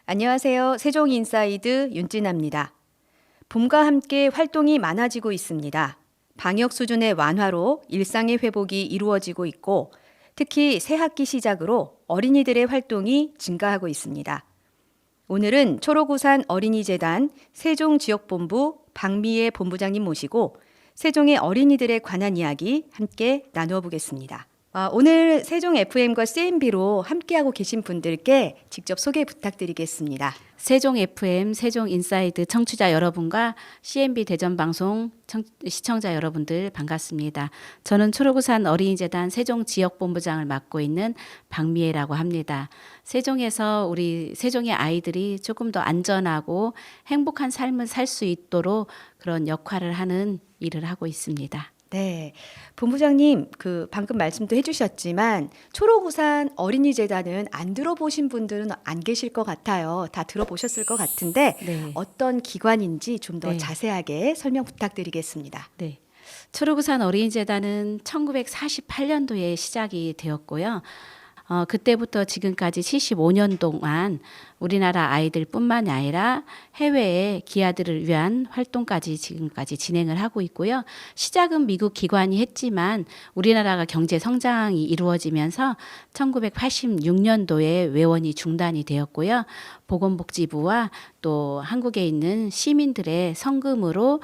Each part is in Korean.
안녕하세요. 세종인사이드 윤진아입니다. 봄과 함께 활동이 많아지고 있습니다. 방역 수준의 완화로 일상의 회복이 이루어지고 있고 특히 새 학기 시작으로 어린이들의 활동이 증가하고 있습니다. 오늘은 초록우산 어린이재단 세종지역본부 박미애 본부장님 모시고 세종의 어린이들에 관한 이야기 함께 나누어 보겠습니다. 오늘 세종 FM과 CMB로 함께하고 계신 분들께 직접 소개 부탁드리겠습니다. 세종 FM, 세종 인사이드 청취자 여러분과 CMB 대전방송 시청자 여러분들 반갑습니다. 저는 초록우산 어린이재단 세종지역본부장을 맡고 있는 박미애라고 합니다. 세종에서 우리 세종의 아이들이 조금 더 안전하고 행복한 삶을 살 수 있도록 그런 역할을 하는 일을 하고 있습니다. 네, 본부장님 방금 말씀도 해주셨지만 초록우산 어린이재단은 안 들어보신 분들은 안 계실 것 같아요. 다 들어보셨을 것 같은데 네. 어떤 기관인지 좀 더 네. 자세하게 설명 부탁드리겠습니다. 네. 초록우산 어린이재단은 1948년도에 시작이 되었고요. 그때부터 지금까지 75년 동안 우리나라 아이들뿐만이 아니라 해외의 기아들을 위한 활동까지 지금까지 진행을 하고 있고요. 시작은 미국 기관이 했지만 우리나라가 경제 성장이 이루어지면서 1986년도에 외원이 중단이 되었고요. 보건복지부와 또 한국에 있는 시민들의 성금으로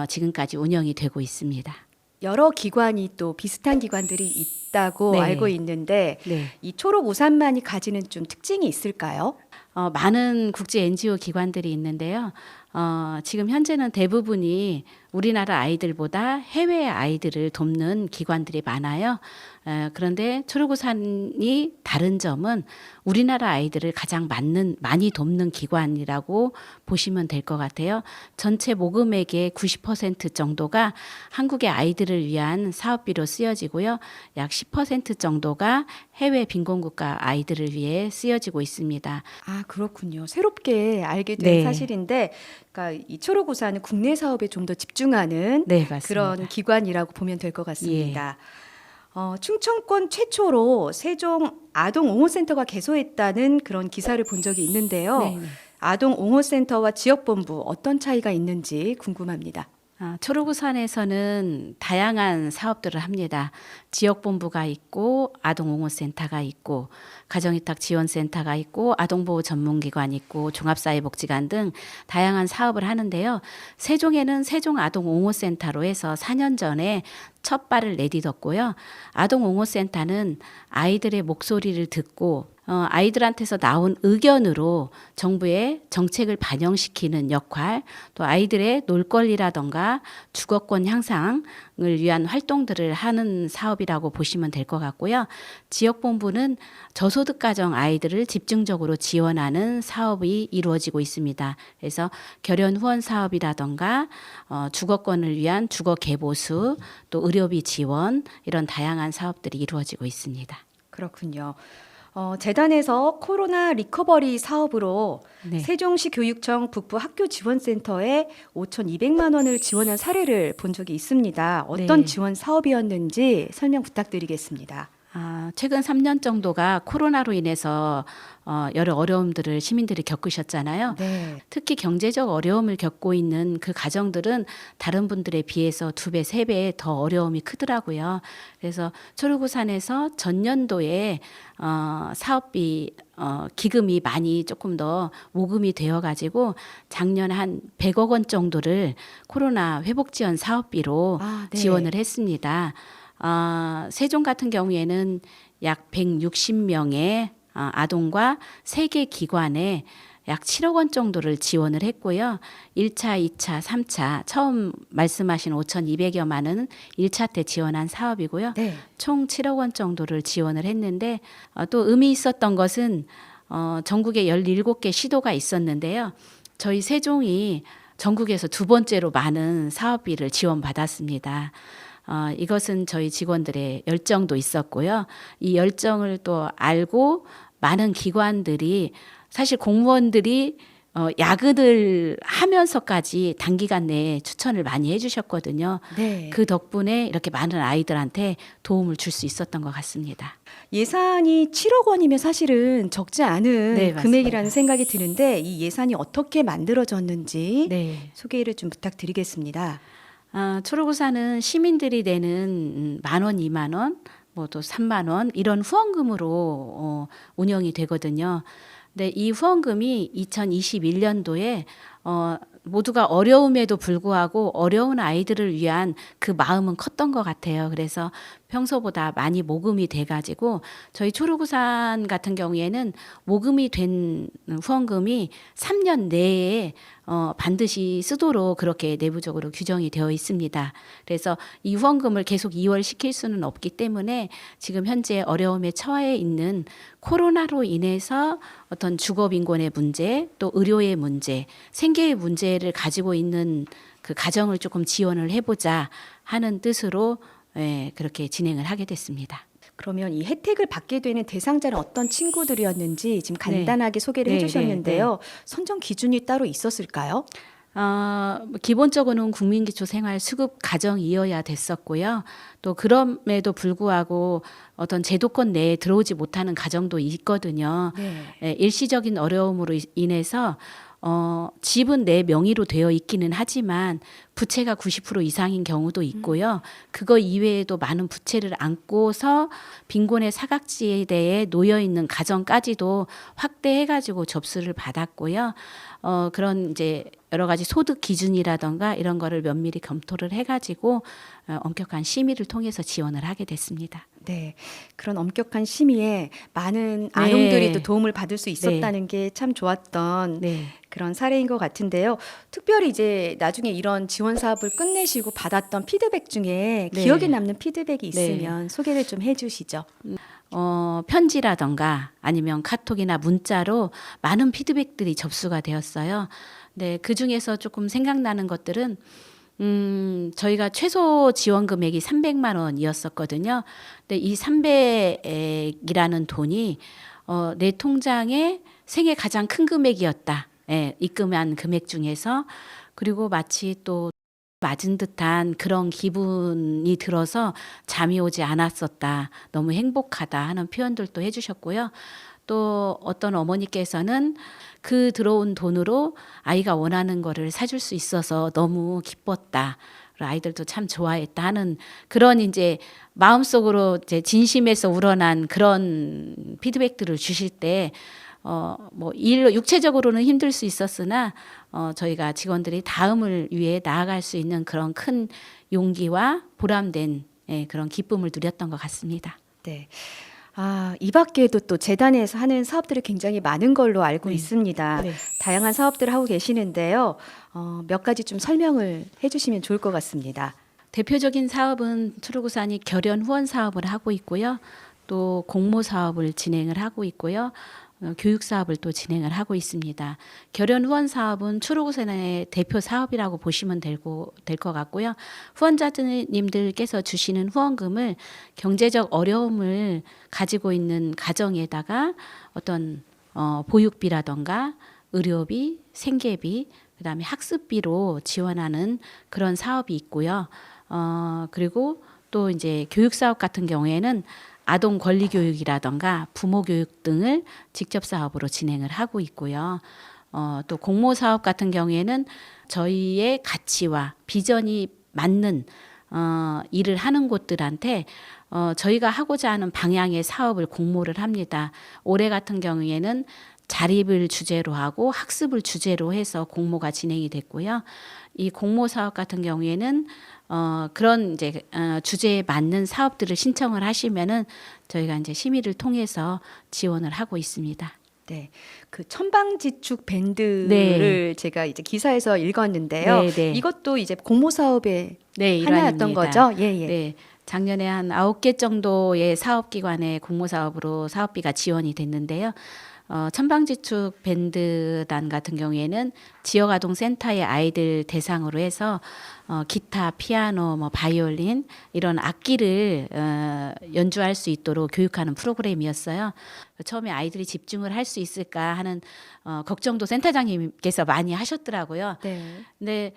지금까지 운영이 되고 있습니다. 여러 기관이 또 비슷한 기관들이 있다고 네. 알고 있는데 네. 이 초록우산만이 가지는 좀 특징이 있을까요? 많은 국제 NGO 기관들이 있는데요. 지금 현재는 대부분이 우리나라 아이들보다 해외 아이들을 돕는 기관들이 많아요. 그런데 초록우산이 다른 점은 우리나라 아이들을 가장 많이 돕는 기관이라고 보시면 될 것 같아요. 전체 모금액의 90% 정도가 한국의 아이들을 위한 사업비로 쓰여지고요. 약 10% 정도가 해외 빈곤국가 아이들을 위해 쓰여지고 있습니다. 아, 그렇군요. 새롭게 알게 된 네. 사실인데, 그러니까 이 초록우산은 국내 사업에 좀 더 집중하는 네, 맞습니다. 그런 기관이라고 보면 될 것 같습니다. 충청권 최초로 세종 아동옹호센터가 개소했다는 그런 기사를 본 적이 있는데요. 네. 아동옹호센터와 지역본부 어떤 차이가 있는지 궁금합니다. 초록우산에서는 다양한 사업들을 합니다. 지역본부가 있고 아동옹호센터가 있고 가정위탁지원센터가 있고 아동보호 전문기관이 있고 종합사회복지관 등 다양한 사업을 하는데요. 세종에는 세종아동옹호센터로 해서 4년 전에 첫 발을 내딛었고요. 아동옹호센터는 아이들의 목소리를 듣고 아이들한테서 나온 의견으로 정부의 정책을 반영시키는 역할, 또 아이들의 놀거리라던가 주거권 향상을 위한 활동들을 하는 사업이라고 보시면 될 것 같고요. 지역본부는 저소득가정 아이들을 집중적으로 지원하는 사업이 이루어지고 있습니다. 그래서 결연 후원 사업이라던가 주거권을 위한 주거 개보수, 또 의료비 지원 이런 다양한 사업들이 이루어지고 있습니다. 그렇군요. 재단에서 코로나 리커버리 사업으로 네. 세종시 교육청 북부 학교지원센터에 5,200만 원을 지원한 사례를 본 적이 있습니다. 어떤 네. 지원 사업이었는지 설명 부탁드리겠습니다. 최근 3년 정도가 코로나로 인해서 여러 어려움들을 시민들이 겪으셨잖아요. 네. 특히 경제적 어려움을 겪고 있는 그 가정들은 다른 분들에 비해서 2배, 3배 더 어려움이 크더라고요. 그래서 초록우산에서 전년도에 사업비 기금이 많이 조금 더 모금이 되어가지고 작년 한 100억 원 정도를 코로나 회복지원 사업비로 네. 지원을 했습니다. 세종 같은 경우에는 약 160명의 아동과 3개 기관에 약 7억 원 정도를 지원을 했고요. 1차, 2차, 3차 처음 말씀하신 5,200여만 원은 1차 때 지원한 사업이고요. 네. 총 7억 원 정도를 지원을 했는데 또 의미 있었던 것은 전국에 17개 시도가 있었는데요. 저희 세종이 전국에서 2번째로 많은 사업비를 지원받았습니다. 이것은 저희 직원들의 열정도 있었고요. 이 열정을 또 알고 많은 기관들이 사실 공무원들이 야근을 하면서까지 단기간 내에 추천을 많이 해주셨거든요. 네. 그 덕분에 이렇게 많은 아이들한테 도움을 줄 수 있었던 것 같습니다. 예산이 7억 원이면 사실은 적지 않은 네, 맞습니다. 금액이라는 생각이 드는데 이 예산이 어떻게 만들어졌는지 네. 소개를 좀 부탁드리겠습니다. 초록우산은 시민들이 내는 10,000원, 20,000원, 뭐 또 30,000원 이런 후원금으로 운영이 되거든요. 근데 이 후원금이 2021년도에 모두가 어려움에도 불구하고 어려운 아이들을 위한 그 마음은 컸던 것 같아요. 그래서 평소보다 많이 모금이 돼가지고 저희 초록우산 같은 경우에는 모금이 된 후원금이 3년 내에 반드시 쓰도록 그렇게 내부적으로 규정이 되어 있습니다. 그래서 이 후원금을 계속 이월시킬 수는 없기 때문에 지금 현재 어려움에 처해 있는 코로나로 인해서 어떤 주거빈곤의 문제, 또 의료의 문제, 생계의 문제를 가지고 있는 그 가정을 조금 지원을 해보자 하는 뜻으로 그렇게 진행을 하게 됐습니다. 그러면 이 혜택을 받게 되는 대상자는 어떤 친구들이었는지 지금 간단하게 소개를 네, 해주셨는데요. 선정 기준이 따로 있었을까요? 기본적으로는 국민기초생활수급 가정이어야 됐었고요. 또 그럼에도 불구하고 어떤 제도권 내에 들어오지 못하는 가정도 있거든요. 네. 일시적인 어려움으로 인해서 집은 내 명의로 되어 있기는 하지만 부채가 90% 이상인 경우도 있고요. 그거 이외에도 많은 부채를 안고서 빈곤의 사각지에 대해 놓여 있는 가정까지도 확대해가지고 접수를 받았고요. 그런 이제 여러 가지 소득 기준이라던가 이런 거를 면밀히 검토를 해가지고 엄격한 심의를 통해서 지원을 하게 됐습니다. 네, 그런 엄격한 심의에 많은 아동들이 또 도움을 받을 수 있었다는 게 참 좋았던 그런 사례인 것 같은데요. 특별히 이제 나중에 이런 지원 사업을 끝내시고 받았던 피드백 중에 기억에 남는 피드백이 있으면 소개를 좀 해주시죠. 편지라던가 아니면 카톡이나 문자로 많은 피드백들이 접수가 되었어요. 네, 그 중에서 조금 생각나는 것들은 저희가 최소 지원 금액이 300만 원이었었거든요. 근데 이 300이라는 돈이 내 통장에 생애 가장 큰 금액이었다. 입금한 금액 중에서. 그리고 마치 또 맞은 듯한 그런 기분이 들어서 잠이 오지 않았었다. 너무 행복하다 하는 표현들도 해주셨고요. 또 어떤 어머니께서는 그 들어온 돈으로 아이가 원하는 거를 사줄 수 있어서 너무 기뻤다. 아이들도 참 좋아했다 하는 그런 이제 마음속으로 이제 진심에서 우러난 그런 피드백들을 주실 때 뭐 일로 육체적으로는 힘들 수 있었으나 저희가 직원들이 다음을 위해 나아갈 수 있는 그런 큰 용기와 보람된 그런 기쁨을 누렸던 것 같습니다. 네. 이 밖에도 또 재단에서 하는 사업들이 굉장히 많은 걸로 알고 있습니다. 다양한 사업들을 하고 계시는데요. 몇 가지 좀 설명을 해주시면 좋을 것 같습니다. 대표적인 사업은 초록우산이 결연 후원 사업을 하고 있고요. 또 공모 사업을 진행을 하고 있고요. 교육 사업을 또 진행을 하고 있습니다. 결연 후원 사업은 초록우산의 대표 사업이라고 보시면 될 것 같고요. 후원자님들께서 주시는 후원금을 경제적 어려움을 가지고 있는 가정에다가 어떤 보육비라던가 의료비, 생계비, 그다음에 학습비로 지원하는 그런 사업이 있고요. 그리고 또 이제 교육 사업 같은 경우에는 아동 권리 교육이라던가 부모 교육 등을 직접 사업으로 진행을 하고 있고요. 또 공모 사업 같은 경우에는 저희의 가치와 비전이 맞는 일을 하는 곳들한테 저희가 하고자 하는 방향의 사업을 공모를 합니다. 올해 같은 경우에는 자립을 주제로 하고 학습을 주제로 해서 공모가 진행이 됐고요. 이 공모 사업 같은 경우에는 그런 이제 주제에 맞는 사업들을 신청을 하시면은 저희가 이제 심의를 통해서 지원을 하고 있습니다. 네, 그 천방지축 밴드를 제가 이제 기사에서 읽었는데요. 이것도 이제 공모 사업의 하나였던 거죠? 네. 작년에 한 9개 정도의 사업기관의 공모 사업으로 사업비가 지원이 됐는데요. 천방지축 밴드단 같은 경우에는 지역아동센터의 아이들 대상으로 해서 기타, 피아노, 뭐 바이올린 이런 악기를 연주할 수 있도록 교육하는 프로그램이었어요. 처음에 아이들이 집중을 할 수 있을까 하는 걱정도 센터장님께서 많이 하셨더라고요. 네. 근데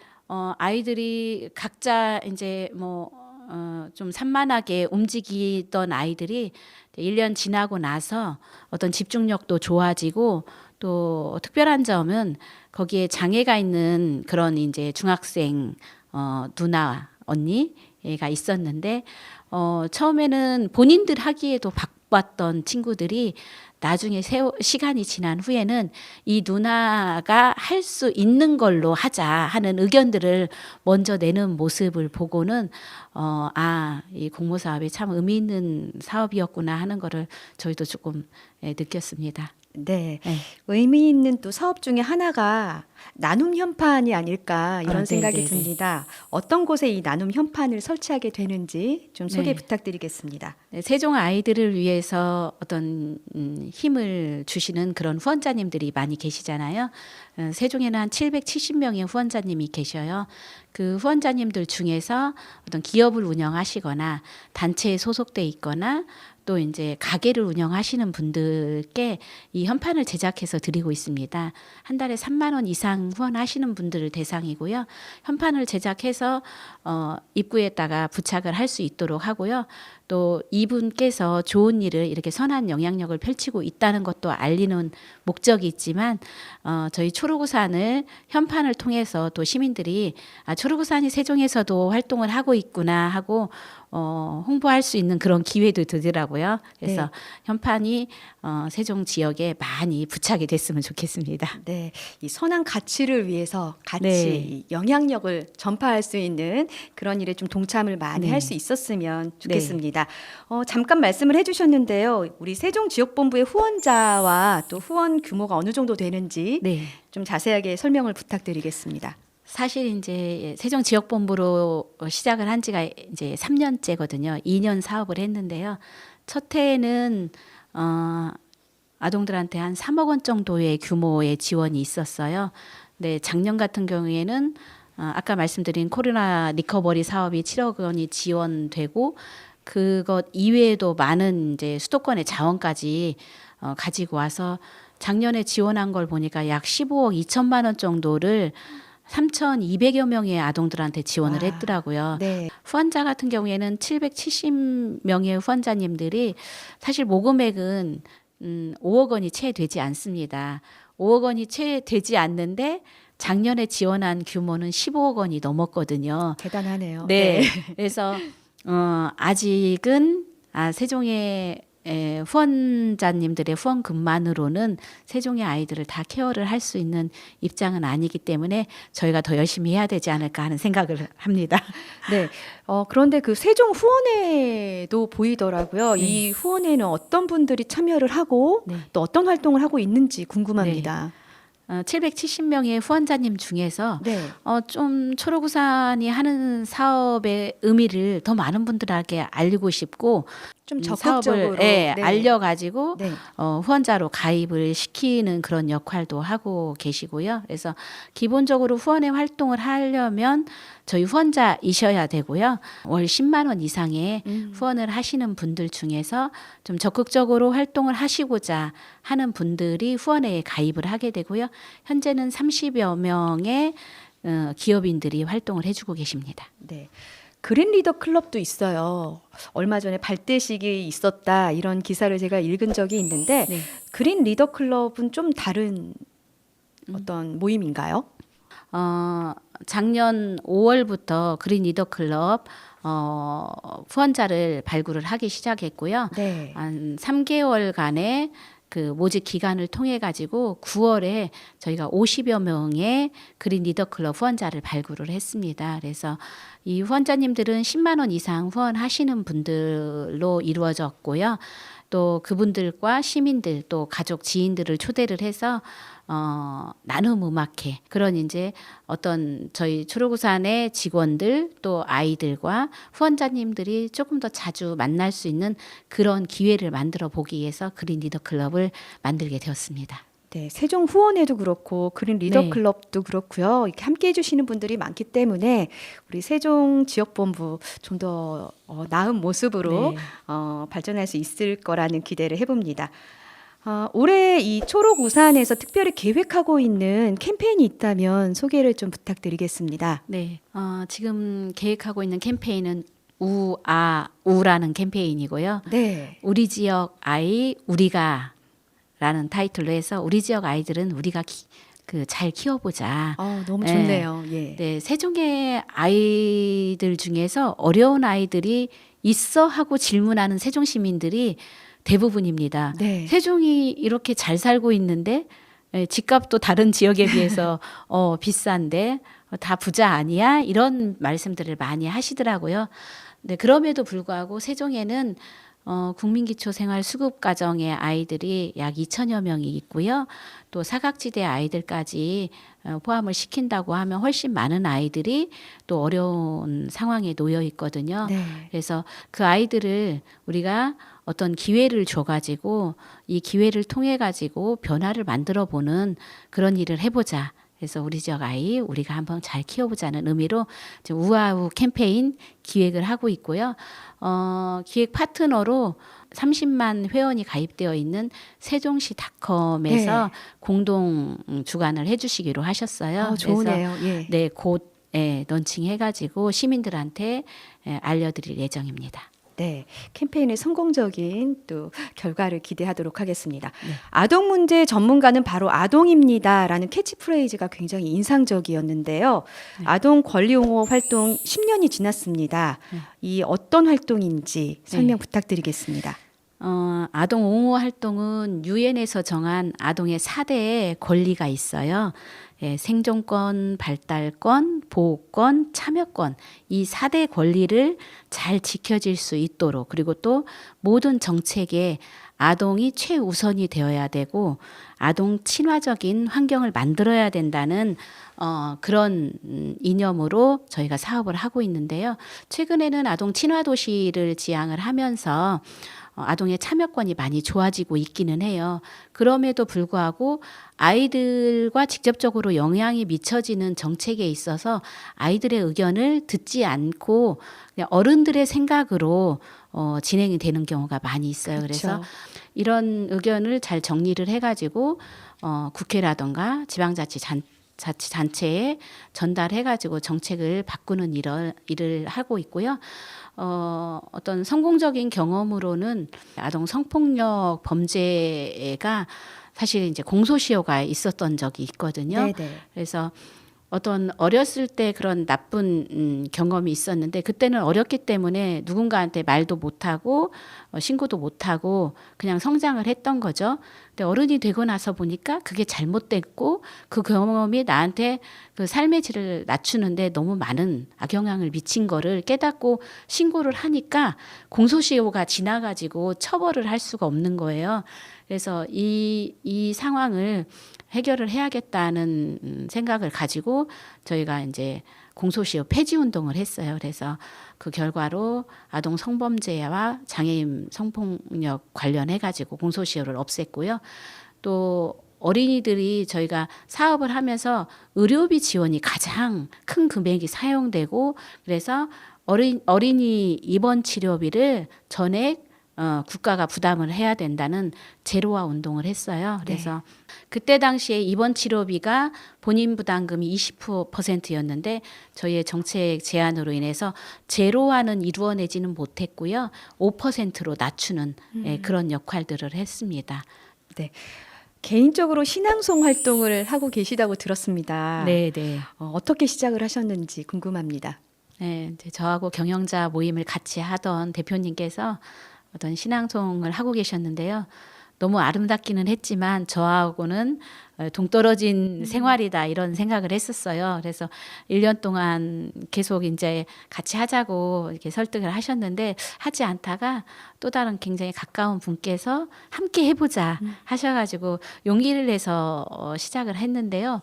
아이들이 각자 이제 좀 산만하게 움직이던 아이들이 1년 지나고 나서 어떤 집중력도 좋아지고 또 특별한 점은 거기에 장애가 있는 그런 이제 중학생 누나 언니가 있었는데 처음에는 본인들 하기에도 바빴던 친구들이 나중에 시간이 지난 후에는 이 누나가 할 수 있는 걸로 하자 하는 의견들을 먼저 내는 모습을 보고는 이 공모 사업이 참 의미 있는 사업이었구나 하는 거를 저희도 조금 느꼈습니다. 네. 네. 의미 있는 또 사업 중에 하나가 나눔 현판이 아닐까 이런 생각이 네네네. 듭니다. 어떤 곳에 이 나눔 현판을 설치하게 되는지 좀 소개 네. 부탁드리겠습니다. 네, 세종 아이들을 위해서 어떤 힘을 주시는 그런 후원자님들이 많이 계시잖아요. 세종에는 한 770명의 후원자님이 계셔요. 그 후원자님들 중에서 어떤 기업을 운영하시거나 단체에 소속돼 있거나 또 이제 가게를 운영하시는 분들께 이 현판을 제작해서 드리고 있습니다. 한 달에 3만 원 이상 후원하시는 분들을 대상이고요. 현판을 제작해서 입구에다가 부착을 할 수 있도록 하고요. 또 이분께서 좋은 일을 이렇게 선한 영향력을 펼치고 있다는 것도 알리는 목적이 있지만 저희 초록우산을 현판을 통해서 또 시민들이 초록우산이 세종에서도 활동을 하고 있구나 하고 홍보할 수 있는 그런 기회도 되더라고요. 그래서 네. 현판이 세종 지역에 많이 부착이 됐으면 좋겠습니다. 네, 이 선한 가치를 위해서 같이 네. 이 영향력을 전파할 수 있는 그런 일에 좀 동참을 많이 네. 할 수 있었으면 좋겠습니다. 잠깐 말씀을 해주셨는데요. 우리 세종지역본부의 후원자와 또 후원 규모가 어느 정도 되는지 네. 좀 자세하게 설명을 부탁드리겠습니다. 사실 이제 세종 지역본부로 시작을 한 지가 이제 3년째거든요. 2년 사업을 했는데요. 첫 해에는 아동들한테 한 3억 원 정도의 규모의 지원이 있었어요. 근데 작년 같은 경우에는 아까 말씀드린 코로나 리커버리 사업이 7억 원이 지원되고 그것 이외에도 많은 이제 수도권의 자원까지 가지고 와서 작년에 지원한 걸 보니까 약 15억 2천만 원 정도를 3,200여 명의 아동들한테 지원을 와, 했더라고요. 네. 후원자 같은 경우에는 770명의 후원자님들이 사실 모금액은 5억 원이 채 되지 않습니다. 5억 원이 채 되지 않는데 작년에 지원한 규모는 15억 원이 넘었거든요. 대단하네요. 네. 그래서 아직은 세종의 후원자님들의 후원금만으로는 세종의 아이들을 다 케어를 할 수 있는 입장은 아니기 때문에 저희가 더 열심히 해야 되지 않을까 하는 생각을 합니다. 네. 그런데 그 세종 후원회도 보이더라고요. 네. 이 후원회는 어떤 분들이 참여를 하고 네. 또 어떤 활동을 하고 있는지 궁금합니다. 770명의 후원자님 중에서 네. 좀 초록우산이 하는 사업의 의미를 더 많은 분들에게 알리고 싶고 좀 이 적극적으로 사업을 네. 알려가지고 네. 후원자로 가입을 시키는 그런 역할도 하고 계시고요. 그래서 기본적으로 후원의 활동을 하려면 저희 후원자이셔야 되고요. 월 10만 원 이상의 후원을 하시는 분들 중에서 좀 적극적으로 활동을 하시고자 하는 분들이 후원회에 가입을 하게 되고요. 현재는 30여 명의 기업인들이 활동을 해주고 계십니다. 네. 그린 리더 클럽도 있어요. 얼마 전에 발대식이 있었다 이런 기사를 제가 읽은 적이 있는데 네. 그린 리더 클럽은 좀 다른 어떤 모임인가요? 작년 5월부터 그린 리더 클럽 후원자를 발굴을 하기 시작했고요. 네. 한 3개월간의 그 모집 기간을 통해 가지고 9월에 저희가 50여 명의 그린 리더 클럽 후원자를 발굴을 했습니다. 그래서 이 후원자님들은 10만 원 이상 후원하시는 분들로 이루어졌고요. 또 그분들과 시민들 또 가족 지인들을 초대를 해서 나눔 음악회 그런 이제 어떤 저희 초록우산의 직원들 또 아이들과 후원자님들이 조금 더 자주 만날 수 있는 그런 기회를 만들어 보기 위해서 그린 리더 클럽을 만들게 되었습니다. 네, 세종 후원회도 그렇고 그린 리더 네. 클럽도 그렇고요. 이렇게 함께 해주시는 분들이 많기 때문에 우리 세종 지역본부 좀 더 나은 모습으로 네. 발전할 수 있을 거라는 기대를 해봅니다. 올해 이 초록우산에서 특별히 계획하고 있는 캠페인이 있다면 소개를 좀 부탁드리겠습니다. 네, 지금 계획하고 있는 캠페인은 우라는 캠페인이고요. 네. 우리 지역 아이 우리가 라는 타이틀로 해서 우리 지역 아이들은 우리가 잘 키워보자. 너무 네. 좋네요. 예. 네, 세종의 아이들 중에서 어려운 아이들이 있어 하고 질문하는 세종 시민들이 대부분입니다. 네. 세종이 이렇게 잘 살고 있는데 집값도 다른 지역에 비해서 비싼데 다 부자 아니야? 이런 말씀들을 많이 하시더라고요. 네, 그럼에도 불구하고 세종에는 국민기초생활수급가정의 아이들이 약 2천여 명이 있고요. 또 사각지대 아이들까지 포함을 시킨다고 하면 훨씬 많은 아이들이 또 어려운 상황에 놓여 있거든요. 네. 그래서 그 아이들을 우리가 어떤 기회를 줘가지고 이 기회를 통해 가지고 변화를 만들어 보는 그런 일을 해보자. 그래서 우리 지역 아이 우리가 한번 잘 키워보자는 의미로 우아우 캠페인 기획을 하고 있고요. 기획 파트너로 30만 회원이 가입되어 있는 세종시닷컴에서 네. 공동 주관을 해주시기로 하셨어요. 좋으네요. 예. 네, 곧 런칭해가지고 시민들한테 알려드릴 예정입니다. 네, 캠페인의 성공적인 또 결과를 기대하도록 하겠습니다. 네. 아동 문제 전문가는 바로 아동입니다라는 캐치프레이즈가 굉장히 인상적이었는데요. 네. 아동 권리 옹호 활동 10년이 지났습니다. 네. 이 어떤 활동인지 설명 네. 부탁드리겠습니다. 아동 옹호 활동은 유엔에서 정한 아동의 4대의 권리가 있어요. 생존권, 발달권, 보호권, 참여권 이 4대 권리를 잘 지켜질 수 있도록 그리고 또 모든 정책에 아동이 최우선이 되어야 되고 아동 친화적인 환경을 만들어야 된다는 그런 이념으로 저희가 사업을 하고 있는데요. 최근에는 아동 친화 도시를 지향을 하면서 아동의 참여권이 많이 좋아지고 있기는 해요. 그럼에도 불구하고 아이들과 직접적으로 영향이 미쳐지는 정책에 있어서 아이들의 의견을 듣지 않고 그냥 어른들의 생각으로 진행이 되는 경우가 많이 있어요. 그렇죠. 그래서 이런 의견을 잘 정리를 해가지고 국회라던가 지방자치단체에 전달해가지고 정책을 바꾸는 일을 하고 있고요. 어떤 성공적인 경험으로는 아동 성폭력 범죄가 사실 이제 공소시효가 있었던 적이 있거든요. 네네. 그래서 어떤 어렸을 때 그런 나쁜 경험이 있었는데 그때는 어렸기 때문에 누군가한테 말도 못하고 신고도 못하고 그냥 성장을 했던 거죠. 근데 어른이 되고 나서 보니까 그게 잘못됐고 그 경험이 나한테 그 삶의 질을 낮추는데 너무 많은 악영향을 미친 거를 깨닫고 신고를 하니까 공소시효가 지나가지고 처벌을 할 수가 없는 거예요. 그래서 이 상황을 해결을 해야겠다는 생각을 가지고 저희가 이제 공소시효 폐지 운동을 했어요. 그래서 그 결과로 아동 성범죄와 장애인 성폭력 관련해 가지고 공소시효를 없앴고요. 또 어린이들이 저희가 사업을 하면서 의료비 지원이 가장 큰 금액이 사용되고 그래서 어린이 입원 치료비를 전액 국가가 부담을 해야 된다는 제로화 운동을 했어요. 그래서 그때 당시에 입원 치료비가 본인 부담금이 20%였는데 저희의 정책 제안으로 인해서 제로화는 이루어내지는 못했고요. 5%로 낮추는 그런 역할들을 했습니다. 네. 개인적으로 신앙송 활동을 하고 계시다고 들었습니다. 네. 어떻게 시작을 하셨는지 궁금합니다. 네, 이제 저하고 경영자 모임을 같이 하던 대표님께서 어떤 신앙송을 하고 계셨는데요. 너무 아름답기는 했지만 저하고는 동떨어진 생활이다 이런 생각을 했었어요. 그래서 1년 동안 계속 이제 같이 하자고 이렇게 설득을 하셨는데 하지 않다가 또 다른 굉장히 가까운 분께서 함께 해보자 하셔가지고 용기를 내서 시작을 했는데요.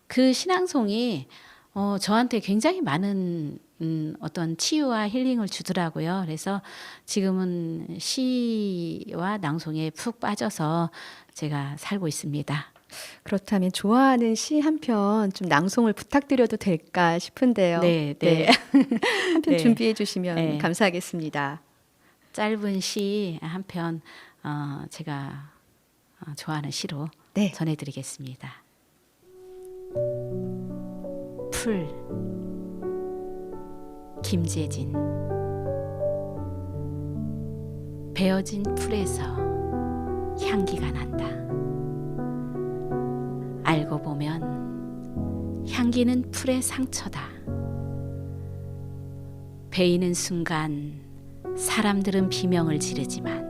그 신앙송이 저한테 굉장히 많은 어떤 치유와 힐링을 주더라고요. 그래서 지금은 시와 낭송에 푹 빠져서 제가 살고 있습니다. 그렇다면 좋아하는 시 한 편 좀 낭송을 부탁드려도 될까 싶은데요. 네, 네. 네. 한 편 네. 준비해 주시면 네. 감사하겠습니다. 짧은 시 한 편 제가 좋아하는 시로 네. 전해드리겠습니다. 풀 김재진. 베어진 풀에서 향기가 난다. 알고 보면 향기는 풀의 상처다. 베이는 순간 사람들은 비명을 지르지만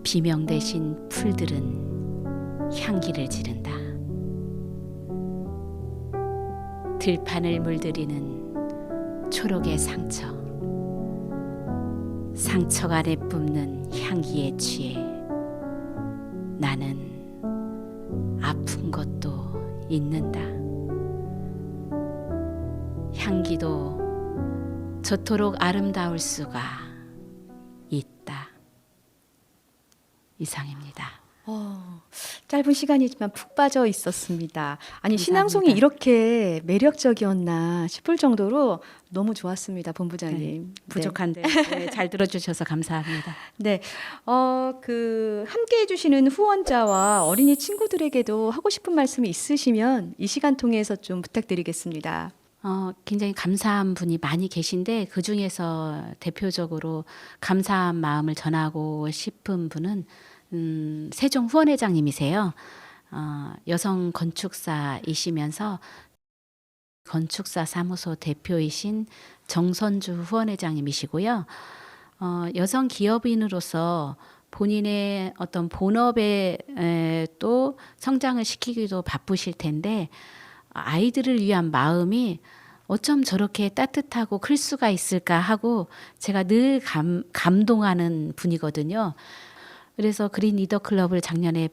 비명 대신 풀들은 향기를 지른다. 들판을 물들이는 초록의 상처가 내뿜는 향기에 취해 나는 아픈 것도 잊는다. 향기도 저토록 아름다울 수가 있다. 이상입니다. 짧은 시간이지만 푹 빠져 있었습니다. 아니, 감사합니다. 신앙송이 이렇게 매력적이었나 싶을 정도로 너무 좋았습니다, 본부장님. 부족한데 네, 잘 들어주셔서 감사합니다. 네. 함께 해주시는 후원자와 어린이 친구들에게도 하고 싶은 말씀이 있으시면 이 시간 통해서 좀 부탁드리겠습니다. 굉장히 감사한 분이 많이 계신데 그 중에서 대표적으로 감사한 마음을 전하고 싶은 분은 세종 후원회장님이세요. 여성 건축사이시면서 건축사 사무소 대표이신 정선주 후원회장님이시고요. 여성 기업인으로서 본인의 어떤 본업에 또 성장을 시키기도 바쁘실 텐데 아이들을 위한 마음이 어쩜 저렇게 따뜻하고 클 수가 있을까 하고 제가 늘 감동하는 분이거든요. 그래서 그린 리더 클럽을 작년에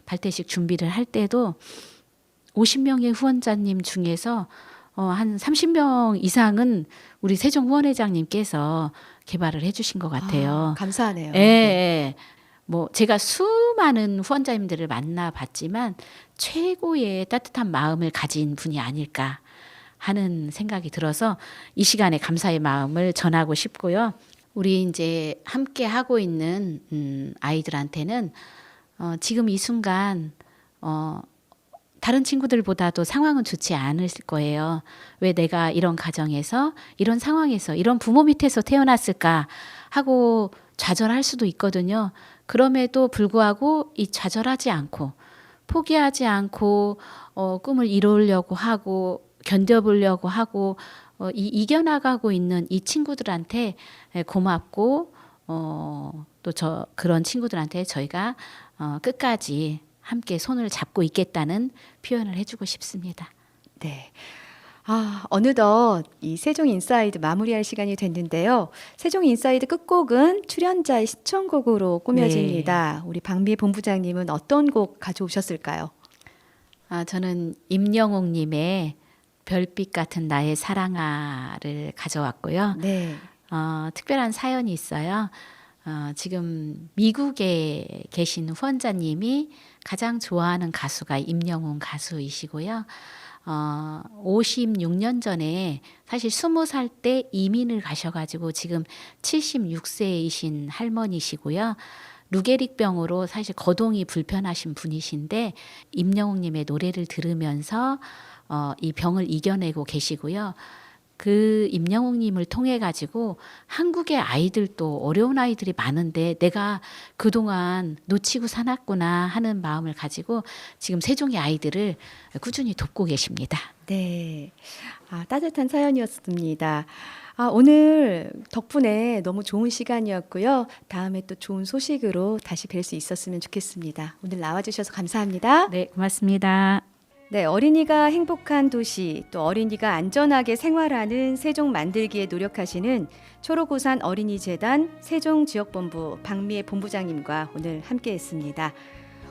발대식 준비를 할 때도 50명의 후원자님 중에서 한 30명 이상은 우리 세종 후원회장님께서 개발을 해주신 것 같아요. 감사하네요. 예, 예. 뭐 제가 수많은 후원자님들을 만나봤지만 최고의 따뜻한 마음을 가진 분이 아닐까 하는 생각이 들어서 이 시간에 감사의 마음을 전하고 싶고요. 우리 이제 함께 하고 있는 아이들한테는 지금 이 순간 다른 친구들보다도 상황은 좋지 않을 거예요. 왜 내가 이런 가정에서 이런 상황에서 이런 부모 밑에서 태어났을까 하고 좌절할 수도 있거든요. 그럼에도 불구하고 이 좌절하지 않고 포기하지 않고 꿈을 이루려고 하고 견뎌보려고 하고 이겨나가고 있는 이 친구들한테 고맙고 또 그런 친구들한테 저희가 끝까지 함께 손을 잡고 있겠다는 표현을 해주고 싶습니다. 네. 어느덧 이 세종 인사이드 마무리할 시간이 됐는데요. 세종 인사이드 끝곡은 출연자의 시청곡으로 꾸며집니다. 우리 방미 본부장님은 어떤 곡 가져오셨을까요? 저는 임영웅님의 별빛 같은 나의 사랑아를 가져왔고요. 네. 특별한 사연이 있어요. 지금 미국에 계신 후원자님이 가장 좋아하는 가수가 임영웅 가수이시고요. 56년 전에 사실 20살 때 이민을 가셔가지고 지금 76세이신 할머니시고요. 루게릭병으로 사실 거동이 불편하신 분이신데 임영웅님의 노래를 들으면서 이 병을 이겨내고 계시고요. 그 임영웅님을 통해 가지고 한국의 아이들도 어려운 아이들이 많은데 내가 그동안 놓치고 살았구나 하는 마음을 가지고 지금 세종의 아이들을 꾸준히 돕고 계십니다. 네. 따뜻한 사연이었습니다. 오늘 덕분에 너무 좋은 시간이었고요. 다음에 또 좋은 소식으로 다시 뵐 수 있었으면 좋겠습니다. 오늘 나와주셔서 감사합니다. 네, 고맙습니다. 네, 어린이가 행복한 도시, 또 어린이가 안전하게 생활하는 세종 만들기에 노력하시는 초록우산 어린이재단 세종지역본부 박미애 본부장님과 오늘 함께했습니다.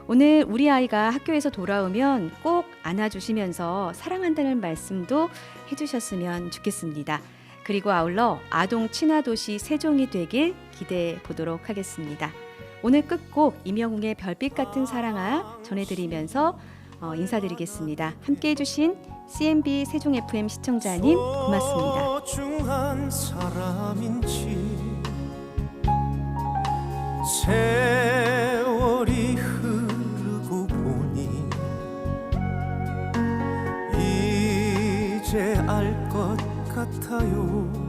오늘 우리 아이가 학교에서 돌아오면 꼭 안아주시면서 사랑한다는 말씀도 해주셨으면 좋겠습니다. 그리고 아울러 아동 친화도시 세종이 되길 기대해 보도록 하겠습니다. 오늘 끝곡 임영웅의 별빛 같은 사랑아 전해드리면서 인사드리겠습니다. 함께해 주신 CMB 세종 FM 시청자님 고맙습니다. 소중한 사람인지 세월이 흐르고 보니 이제 알 것 같아요.